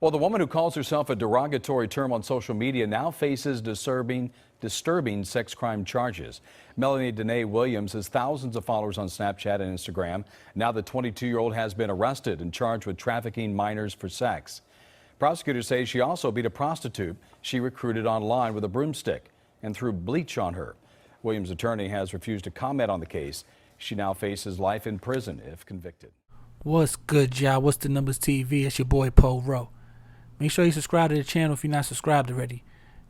Well, the woman who calls herself a derogatory term on social media now faces disturbing sex crime charges. Melanie Danae Williams has thousands of followers on Snapchat and Instagram. Now the 22-year-old has been arrested and charged with trafficking minors for sex. Prosecutors say she also beat a prostitute she recruited online with a broomstick and threw bleach on her. Williams' attorney has refused to comment on the case. She now faces life in prison if convicted. What's good, y'all? What's the numbers TV? It's your boy Poe Rowe. Make sure you subscribe to the channel if you're not subscribed already.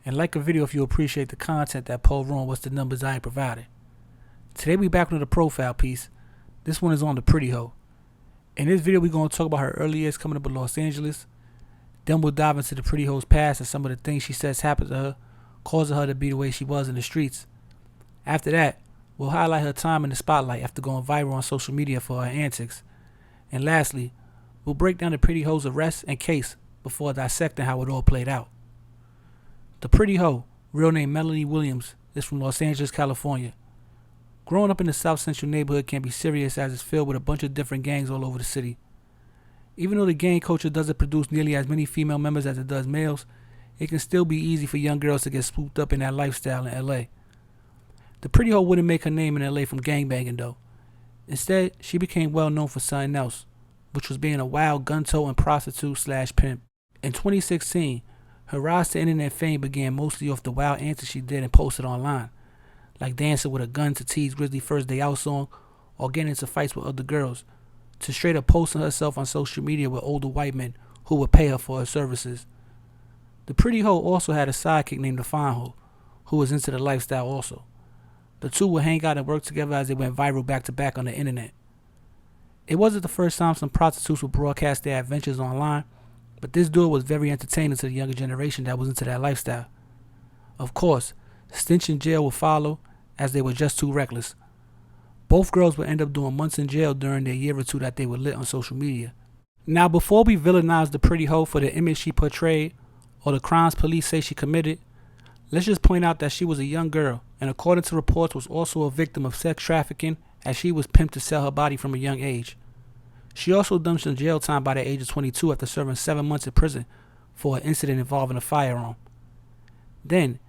And like a video if you appreciate the content that Poe Rowe and What's the Numbers I provided. Today we back with a profile piece. This one is on the pretty hoe. In this video we're going to talk about her early years coming up in Los Angeles. Then we'll dive into the pretty hoe's past and some of the things she says happened to her, causing her to be the way she was in the streets. After that, we'll highlight her time in the spotlight after going viral on social media for her antics. And lastly, we'll break down the pretty hoe's arrest and case before dissecting how it all played out. The pretty hoe, real name Melanie Williams, is from Los Angeles, California. Growing up in the South Central neighborhood can be serious as it's filled with a bunch of different gangs all over the city. Even though the gang culture doesn't produce nearly as many female members as it does males, it can still be easy for young girls to get swooped up in that lifestyle in LA. The pretty hoe wouldn't make her name in LA from gangbanging though. Instead, she became well known for something else, which was being a wild gun-toting prostitute/pimp. In 2016, her rise to internet fame began mostly off the wild antics she did and posted online, like dancing with a gun to T's Grizzly First Day Out song or getting into fights with other girls, to straight up posting herself on social media with older white men who would pay her for her services. The pretty hoe also had a sidekick named the Fine Hoe, who was into the lifestyle also. The two would hang out and work together as they went viral back to back on the internet. It wasn't the first time some prostitutes would broadcast their adventures online, but this duo was very entertaining to the younger generation that was into that lifestyle. Of course, stench in jail would follow, as they were just too reckless. Both girls would end up doing months in jail during their year or two that they were lit on social media. Now, before we villainize the pretty hoe for the image she portrayed or the crimes police say she committed, let's just point out that she was a young girl and according to reports was also a victim of sex trafficking as she was pimped to sell her body from a young age. She also done some jail time by the age of 22 after serving 7 months in prison for an incident involving a firearm. Then,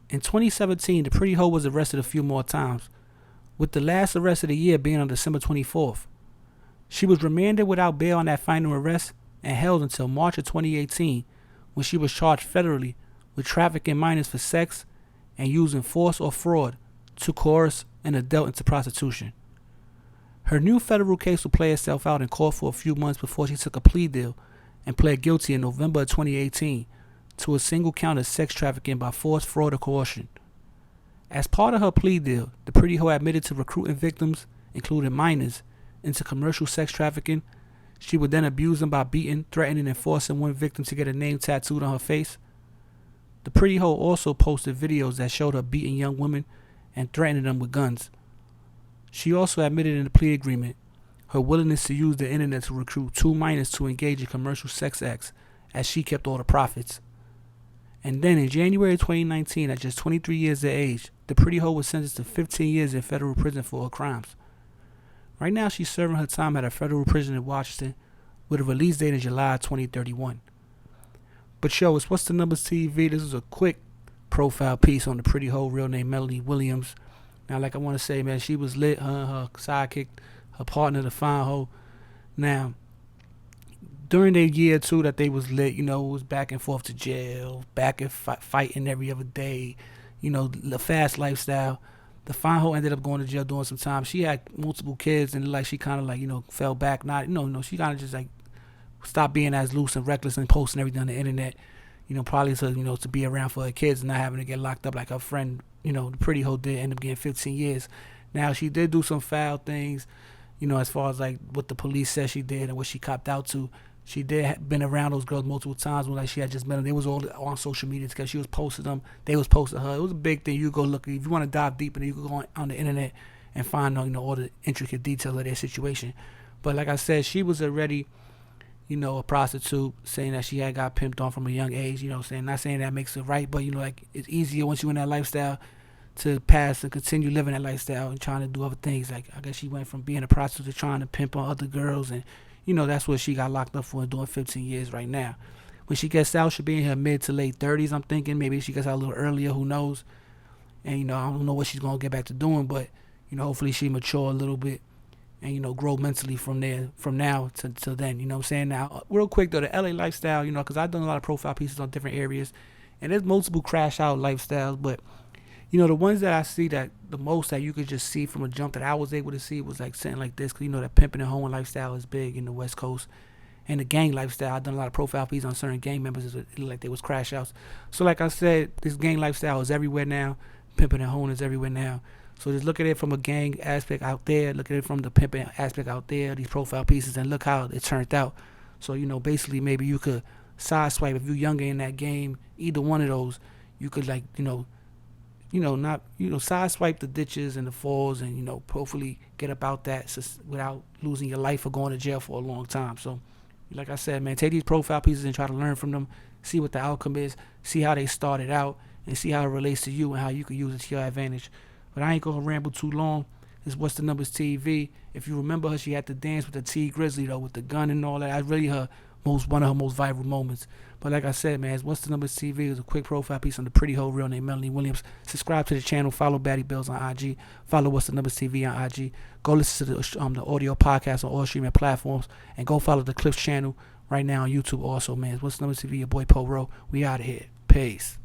in 2017, the pretty hoe was arrested a few more times, with the last arrest of the year being on December 24th. She was remanded without bail on that final arrest and held until March of 2018 when she was charged federally with trafficking minors for sex and using force or fraud to coerce an adult into prostitution. Her new federal case will play itself out in court for a few months before she took a plea deal and pled guilty in November of 2018 to a single count of sex trafficking by force, fraud, or coercion. As part of her plea deal, the pretty hoe admitted to recruiting victims, including minors, into commercial sex trafficking. She would then abuse them by beating, threatening, and forcing one victim to get a name tattooed on her face. The pretty hoe also posted videos that showed her beating young women and threatening them with guns. She also admitted in the plea agreement her willingness to use the internet to recruit 2 minors to engage in commercial sex acts as she kept all the profits. And then in January 2019, at just 23 years of age, the pretty hoe was sentenced to 15 years in federal prison for her crimes. Right now she's serving her time at a federal prison in Washington with a release date in July 2031. But yo, it's What's the Numbers TV. This is a quick profile piece on the pretty hoe, real name Melanie Williams. Now, like I want to say, man, she was lit, her sidekick, her partner, the Fine Hoe. Now, during the year or two that they was lit, it was back and forth to jail, back and fighting every other day, the fast lifestyle. The Fine Hoe ended up going to jail doing some time. She had multiple kids, and she kind of fell back. She kind of just stopped being as loose and reckless and posting everything on the internet. Probably to be around for her kids and not having to get locked up like her friend. The pretty hoe did end up getting 15 years. Now, she did do some foul things, as far as what the police said she did and what she copped out to. She did been around those girls multiple times when she had just met them. They was all on social media because she was posting them. They was posting her. It was a big thing. You go look, if you want to dive deep in it, you can go on the internet and find all the intricate details of their situation. But like I said, she was already a prostitute, saying that she had got pimped on from a young age, saying, not saying that makes it right, but it's easier once you're in that lifestyle to pass and continue living that lifestyle and trying to do other things. I guess she went from being a prostitute to trying to pimp on other girls, and that's what she got locked up for and doing 15 years right now. when she gets out, she'll be in her mid to late 30s. I'm thinking maybe she gets out a little earlier. Who knows? And I don't know what she's gonna get back to doing, but hopefully she mature a little bit and grow mentally from there, from now to then. You know what I'm saying? Now, real quick though, the LA lifestyle, because I've done a lot of profile pieces on different areas, and there's multiple crash out lifestyles, but the ones that I see that the most that you could just see from a jump that I was able to see was like something like this, because that pimping and hoeing lifestyle is big in the West Coast. And the gang lifestyle, I've done a lot of profile pieces on certain gang members. It looked like they was crash outs. So like I said, this gang lifestyle is everywhere now. Pimping and hoeing is everywhere now. So just look at it from a gang aspect out there. Look at it from the pimping aspect out there, these profile pieces, and look how it turned out. So, basically maybe you could sideswipe if you're younger in that game, either one of those, you could sideswipe the ditches and the falls and, hopefully get about that without losing your life or going to jail for a long time. So, like I said, man, take these profile pieces and try to learn from them, see what the outcome is, see how they started out, and see how it relates to you and how you can use it to your advantage. But I ain't going to ramble too long. It's What's the Numbers TV. If you remember her, she had to dance with the T Grizzly, though, with the gun and all that. That's really one of her most viral moments. But like I said, man, it's What's the Numbers TV. It was a quick profile piece on the pretty hoe real named Melanie Williams. Subscribe to the channel. Follow Batty Bills on IG. Follow What's the Numbers TV on IG. Go listen to the audio podcast on all streaming platforms. And go follow the Clips channel right now on YouTube also, man. It's What's the Numbers TV, your boy Po Ro. We out of here. Peace.